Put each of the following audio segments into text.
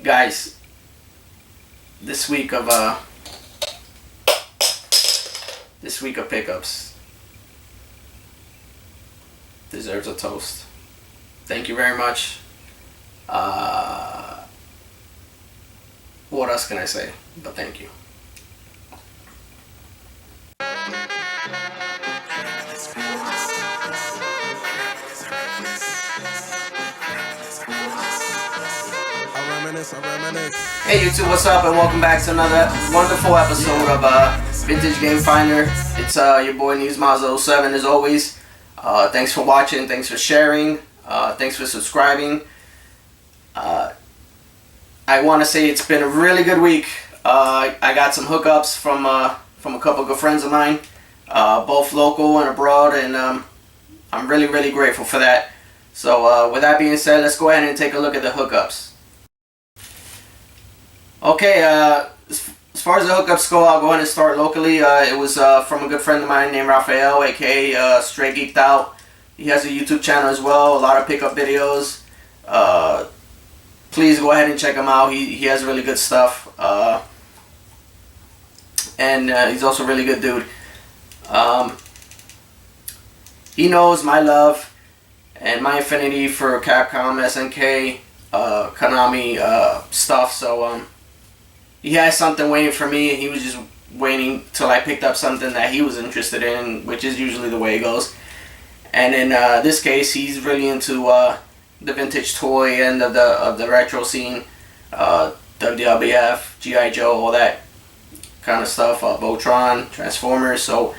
Guys, this week of pickups deserves a toast. Thank you very much. What else can I say? But thank you. Hey YouTube, what's up, and welcome back to another wonderful episode of Vintage Game Finder. It's your boy Newsmazo07 as always. Thanks for watching, thanks for sharing, thanks for subscribing. I want to say it's been a really good week. I got some hookups from a couple good friends of mine, both local and abroad, and I'm really grateful for that. So with that being said, let's go ahead and take a look at the hookups. Okay, as far as the hookups go, I'll go ahead and start locally. It was from a good friend of mine named Rafael, aka Straight Geeked Out. He has a YouTube channel as well, a lot of pickup videos. Please go ahead and check him out. He has really good stuff. And he's also a really good dude. He knows my love and my affinity for Capcom, SNK, Konami stuff, so he has something waiting for me. He was just waiting till I picked up something that he was interested in, which is usually the way it goes. And in this case, he's really into the vintage toy end of the retro scene, WWF, G.I. Joe, all that kind of stuff, Voltron, Transformers. So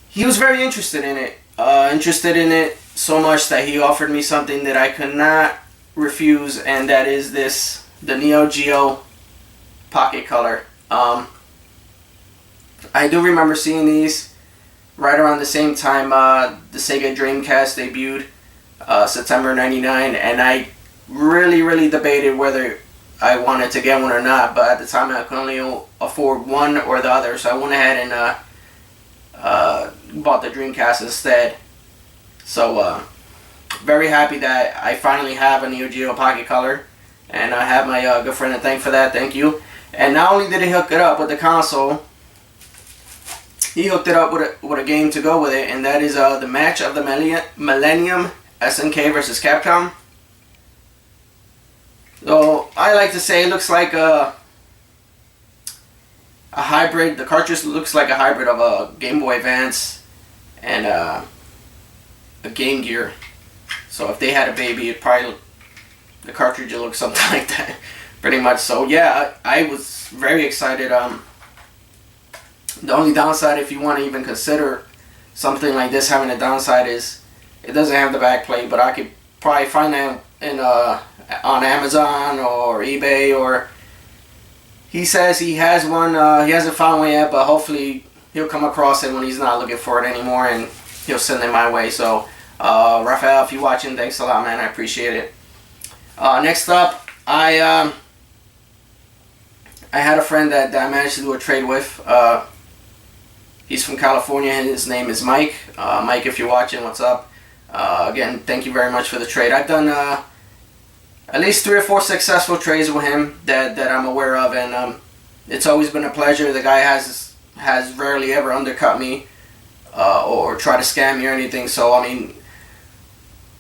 he was very interested in it. So much that he offered me something that I could not refuse, and that is the Neo Geo Pocket Color. I do remember seeing these right around the same time the Sega Dreamcast debuted, September '99, and I really debated whether I wanted to get one or not, but at the time I could only afford one or the other, so I went ahead and bought the Dreamcast instead. So very happy that I finally have a Neo Geo Pocket Color, and I have my good friend to thank for that. Thank you. And not only did he hook it up with the console, he hooked it up with a game to go with it, and that is the Match of the Millennium, SNK versus Capcom. So I like to say it looks like a hybrid. The cartridge looks like a hybrid of a Game Boy Advance and a Game Gear. So if they had a baby, the cartridge would look something like that, pretty much. So yeah, I was very excited. The only downside, if you want to even consider something like this having a downside, is it doesn't have the back plate, but I could probably find that on Amazon or eBay, or he says he has one. He hasn't found one yet, but hopefully he'll come across it when he's not looking for it anymore, and he'll send it my way. So Rafael, if you're watching, thanks a lot, man. I appreciate it. Next up, I had a friend that I managed to do a trade with. He's from California, and his name is Mike. Mike, if you're watching, what's up? Again, thank you very much for the trade. I've done at least 3 or 4 successful trades with him that I'm aware of, and it's always been a pleasure. The guy has rarely ever undercut me or try to scam me or anything. So I mean,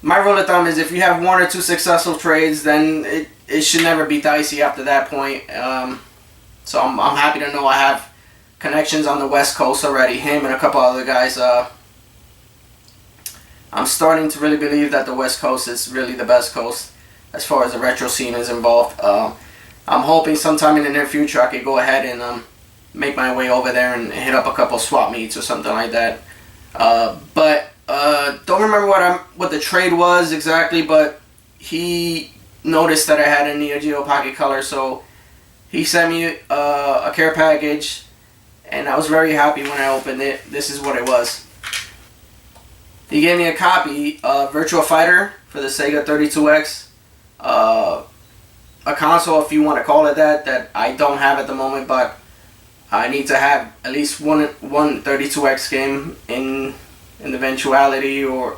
my rule of thumb is if you have 1 or 2 successful trades, then it should never be dicey after that point. So I'm happy to know I have connections on the West Coast already. Him and a couple other guys. I'm starting to really believe that the West Coast is really the best coast as far as the retro scene is involved. I'm hoping sometime in the near future I could go ahead and make my way over there and hit up a couple swap meets or something like that. But don't remember what the trade was exactly, but he noticed that I had a Neo Geo Pocket Color, so he sent me a care package, and I was very happy when I opened it. This is what it was. He gave me a copy of Virtua Fighter for the Sega 32X, a console, if you want to call it that I don't have at the moment, but I need to have at least one 32X game in the eventuality or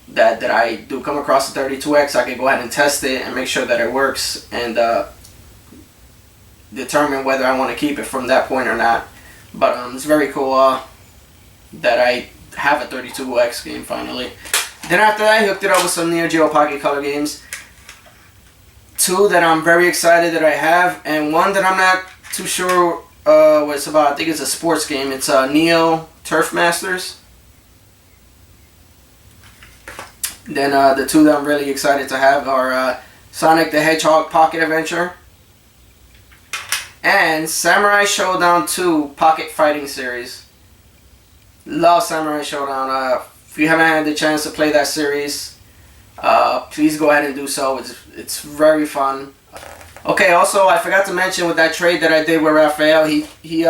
that I do come across the 32X. I can go ahead and test it and make sure that it works and determine whether I want to keep it from that point or not. But it's very cool that I have a 32X game finally. Then after that, I hooked it up with some Neo Geo Pocket Color games. Two that I'm very excited that I have, and one that I'm not too sure what it's about. I think it's a sports game. It's Neo Turf Masters. Then the two that I'm really excited to have are Sonic the Hedgehog Pocket Adventure and Samurai Showdown 2 Pocket Fighting Series. Love Samurai Showdown. If you haven't had the chance to play that series, please go ahead and do so. It's very fun. Okay, also I forgot to mention with that trade that I did with Raphael, he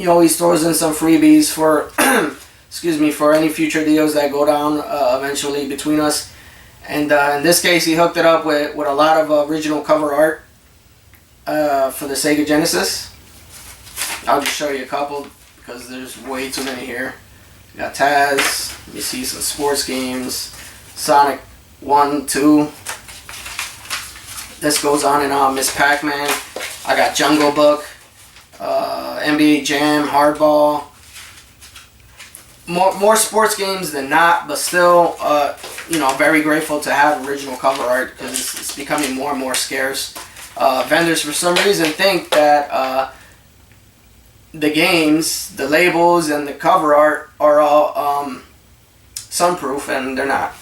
always throws in some freebies for excuse me, for any future deals that go down eventually between us. And in this case, he hooked it up with a lot of original cover art for the Sega Genesis. I'll just show you a couple because there's way too many here. We got Taz, you see some sports games, Sonic 1, 2. This goes on and on. Miss Pac-Man. I got Jungle Book, NBA Jam, Hardball. More sports games than not, but still, very grateful to have original cover art because it's becoming more and more scarce. Vendors, for some reason, think that the games, the labels, and the cover art are all sunproof, and they're not.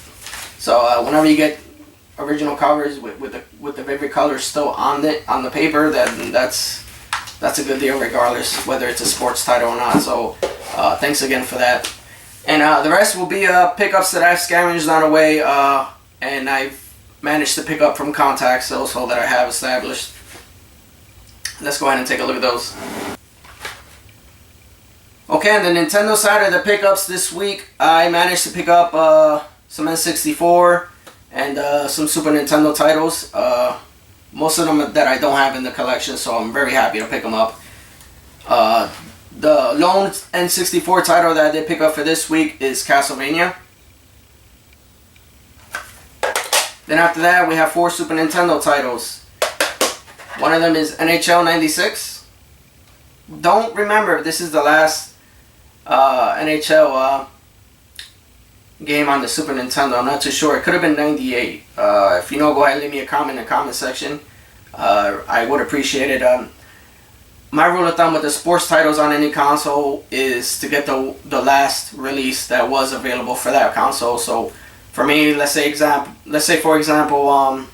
So whenever you get original covers with the vivid colors still on the paper, then that's a good deal regardless whether it's a sports title or not. So thanks again for that. And the rest will be pickups that I've scavenged on the way, and I've managed to pick up from contacts also that I have established. Let's go ahead and take a look at those. Okay, on the Nintendo side of the pickups this week, I managed to pick up some N64 and some Super Nintendo titles. Most of them that I don't have in the collection, so I'm very happy to pick them up. The lone N64 title that I did pick up for this week is Castlevania. Then after that, we have 4 Super Nintendo titles. One of them is NHL 96. Don't remember if this is the last NHL game on the Super Nintendo. I'm not too sure. It could have been 98. If you know, go ahead and leave me a comment in the comment section. I would appreciate it. My rule of thumb with the sports titles on any console is to get the last release that was available for that console. So for me, let's say for example on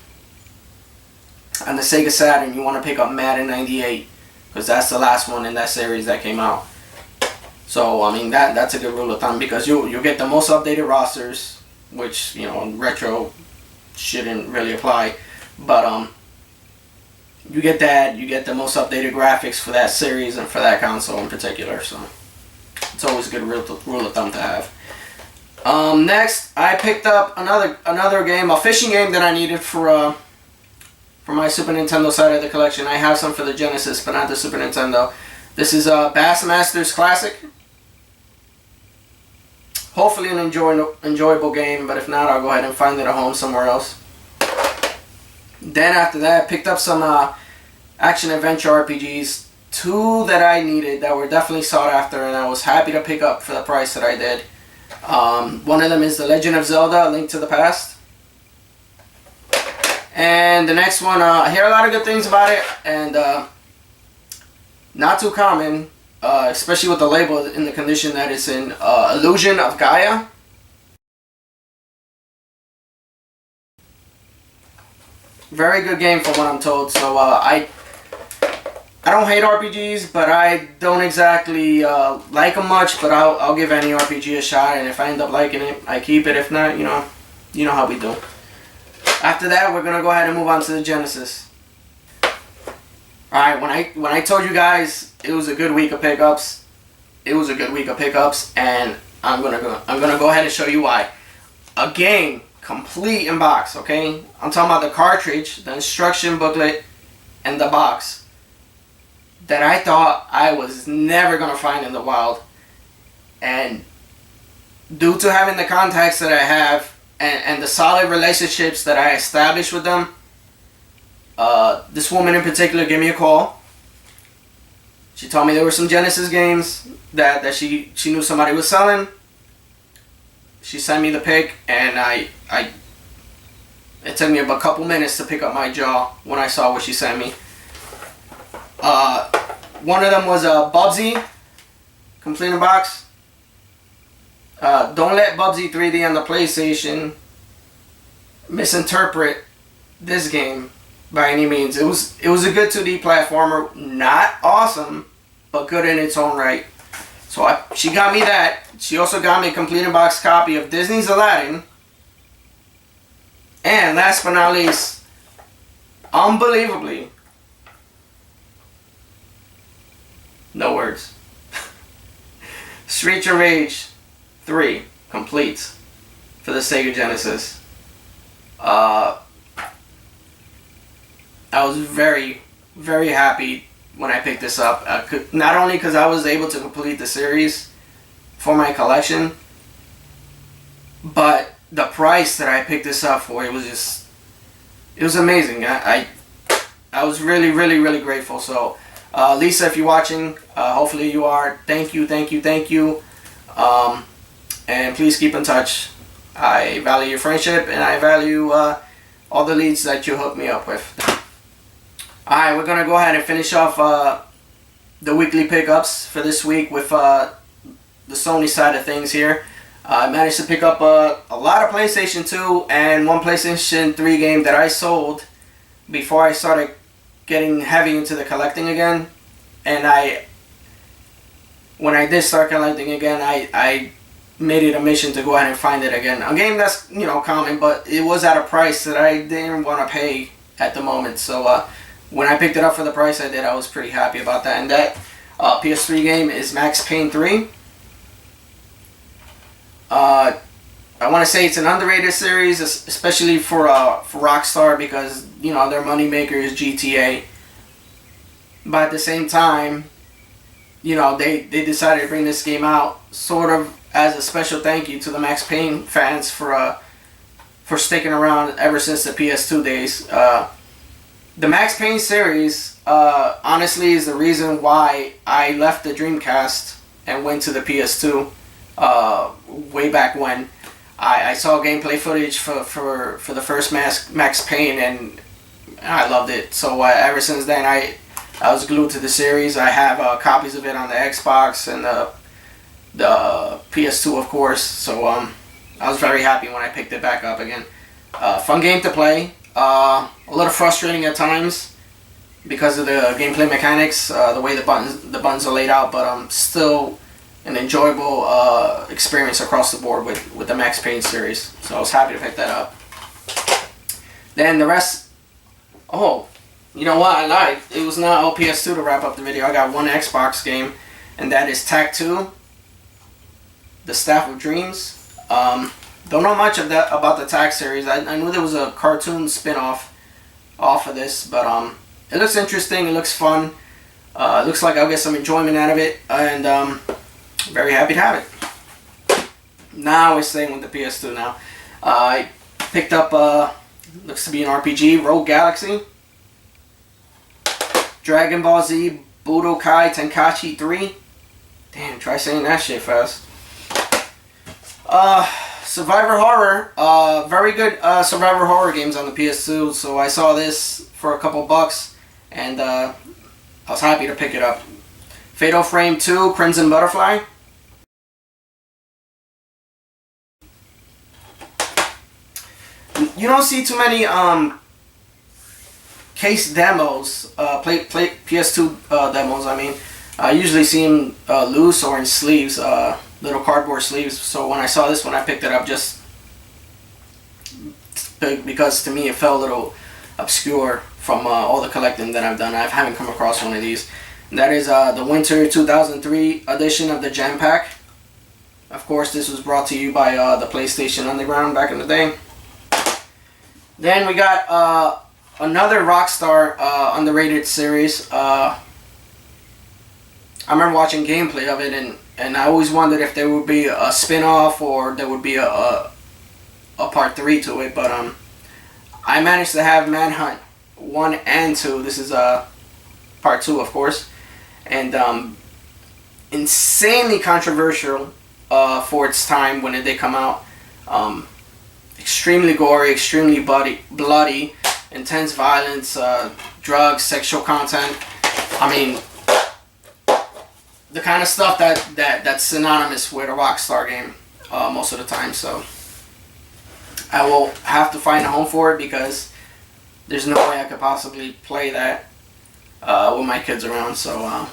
the Sega Saturn, you want to pick up Madden 98 because that's the last one in that series that came out. So I mean that's a good rule of thumb because you get the most updated rosters, which retro shouldn't really apply, but you get that, you get the most updated graphics for that series and for that console in particular. So it's always a good rule of thumb to have. Next, I picked up another game, a fishing game that I needed for my Super Nintendo side of the collection. I have some for the Genesis, but not the Super Nintendo. This is Bassmasters Classic. Hopefully an enjoyable game, but if not, I'll go ahead and find it at home somewhere else. Then after that, I picked up some action-adventure RPGs. 2 that I needed that were definitely sought after, and I was happy to pick up for the price that I did. One of them is The Legend of Zelda: A Link to the Past. And the next one, I hear a lot of good things about it, and not too common, especially with the label in the condition that it's in. Illusion of Gaia. Very good game from what I'm told. So I don't hate RPGs, but I don't exactly like them much. But I'll give any RPG a shot, and if I end up liking it, I keep it. If not, you know how we do. After that, we're gonna go ahead and move on to the Genesis. All right, when I told you guys it was a good week of pickups, it was a good week of pickups, and I'm gonna go ahead and show you why. A game complete in box, okay? I'm talking about the cartridge, the instruction booklet, and the box that I thought I was never gonna find in the wild, and due to having the contacts that I have and the solid relationships that I established with them, This woman in particular gave me a call. She told me there were some Genesis games that she knew somebody was selling. She sent me the pic, and it took me about a couple minutes to pick up my jaw when I saw what she sent me. One of them was a Bubsy complete in box. Don't let Bubsy 3D on the PlayStation misinterpret this game by any means. It was a good 2D platformer, not awesome, but good in its own right. So she got me that. She also got me a complete in box copy of Disney's Aladdin. And last but not least, unbelievably, no words, Streets of Rage 3 complete for the Sega Genesis. I was very, very happy when I picked this up. Not only because I was able to complete the series for my collection, but the price that I picked this up for, it was amazing. I was really, really, really grateful. So, Lisa, if you're watching, hopefully you are. Thank you. And please keep in touch. I value your friendship, and I value all the leads that you hook me up with. Alright, we're going to go ahead and finish off the weekly pickups for this week with the Sony side of things here. I managed to pick up a lot of PlayStation 2 and one PlayStation 3 game that I sold before I started getting heavy into the collecting again. And when I did start collecting again, I made it a mission to go ahead and find it again. A game that's, common, but it was at a price that I didn't want to pay at the moment. So when I picked it up for the price I did, I was pretty happy about that. And that PS3 game is Max Payne 3. I want to say it's an underrated series, especially for Rockstar, because their moneymaker is GTA. But at the same time, they decided to bring this game out sort of as a special thank you to the Max Payne fans for sticking around ever since the PS2 days. The Max Payne series, honestly, is the reason why I left the Dreamcast and went to the PS2 way back when. I saw gameplay footage for the first Max Payne, and I loved it. So ever since then, I was glued to the series. I have copies of it on the Xbox and the PS2, of course. So I was very happy when I picked it back up again. Fun game to play. A little frustrating at times because of the gameplay mechanics, the way the buttons are laid out, but still an enjoyable experience across the board with the Max Payne series. So I was happy to pick that up. Then the rest, you know what, I lied. It was not all PS2 to wrap up the video. I got one Xbox game, and that is Tak 2, The Staff of Dreams. Don't know much about the Tak series. I knew there was a cartoon spin-off off of this, but it looks interesting. It looks fun. It looks like I'll get some enjoyment out of it, and very happy to have it. Now we're staying with the PS2 now. I picked up, looks to be an RPG, Rogue Galaxy, Dragon Ball Z Budokai Tenkaichi 3. Damn, try saying that shit fast. Survivor Horror, very good Survivor Horror games on the PS2, so I saw this for a couple bucks, and I was happy to pick it up. Fatal Frame 2, Crimson Butterfly. You don't see too many case demos, PS2 demos, I mean. I usually see them loose or in sleeves, little cardboard sleeves. So when I saw this one, I picked it up just because to me it felt a little obscure from all the collecting that I've done. I haven't come across one of these. And that is the Winter 2003 edition of the Jam Pack. Of course, this was brought to you by the PlayStation Underground back in the day. Then we got another Rockstar underrated series. I remember watching gameplay of it, and I always wondered if there would be a spin-off or there would be a part 3 to it, but I managed to have Manhunt 1 and 2. This is part 2, of course, and insanely controversial for its time when they come out. Extremely gory, extremely bloody, intense violence, drugs, sexual content. I mean, the kind of stuff that's synonymous with a Rockstar game most of the time. So I will have to find a home for it because there's no way I could possibly play that with my kids around. So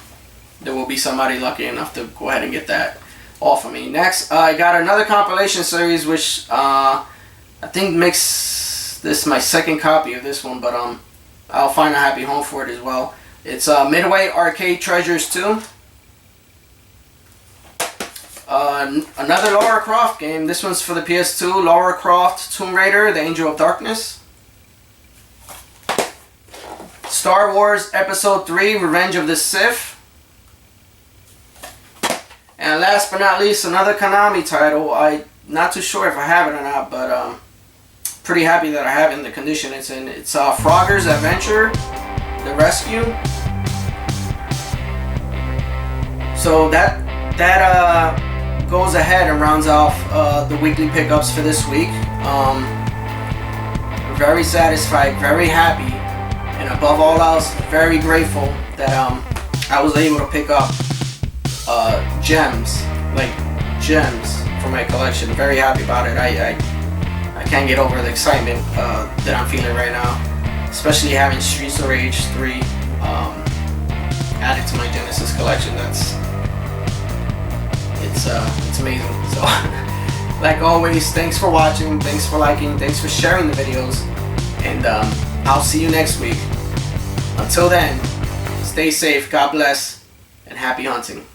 there will be somebody lucky enough to go ahead and get that off of me. Next, I got another compilation series, which I think makes this my second copy of this one, but I'll find a happy home for it as well. It's Midway Arcade Treasures 2. Another Lara Croft game. This one's for the PS2. Lara Croft Tomb Raider, The Angel of Darkness. Star Wars Episode 3, Revenge of the Sith. And last but not least, another Konami title. I'm not too sure if I have it or not, but pretty happy that I have it in the condition it's in. It's Frogger's Adventure, The Rescue. So that goes ahead and rounds off the weekly pickups for this week. Very satisfied, very happy, and above all else, very grateful that I was able to pick up gems for my collection. Very happy about it. I can't get over the excitement that I'm feeling right now, especially having Streets of Rage 3 added to my Genesis collection. It's amazing. So like always, thanks for watching, thanks for liking, thanks for sharing the videos, and I'll see you next week. Until then, stay safe, God bless, and happy hunting.